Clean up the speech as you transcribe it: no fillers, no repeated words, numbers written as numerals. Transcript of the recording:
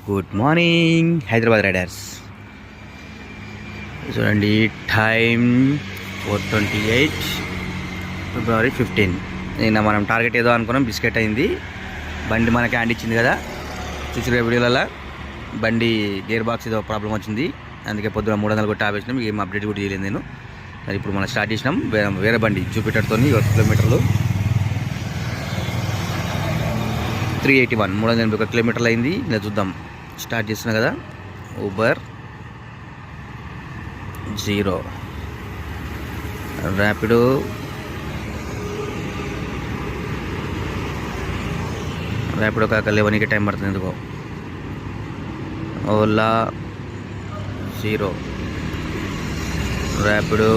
Good morning Hyderabad riders. చూడండి time 4:28 February 15. నిన్న మనం టార్గెట్ ఏదో అనుకున్నాం, బిస్కెట్ అయింది. బండి మనకి హ్యాండ్ ఇచ్చింది కదా, చూసిన వీడియోలలో బండి గేర్ బాక్స్ ఏదో ప్రాబ్లం వచ్చింది, అందుకే పొద్దున 300 కొట్టి ఆపేసినాం. ఏం అప్డేట్ కూడా చేయలేదు నేను. ఇప్పుడు మనం స్టార్ట్ చేసినాం వేరే బండి జూపిటర్తో 1 కిలోమీటర్లు 381 381 కిలోమీటర్లు అయింది. ఇలా చూద్దాం, స్టార్ట్ చేస్తున్నా కదా. ఊబర్ 0, ర్యాపిడో కాక 11కి టైం పడుతుంది ఎందుకో. ఓలా 0, ర్యాపిడో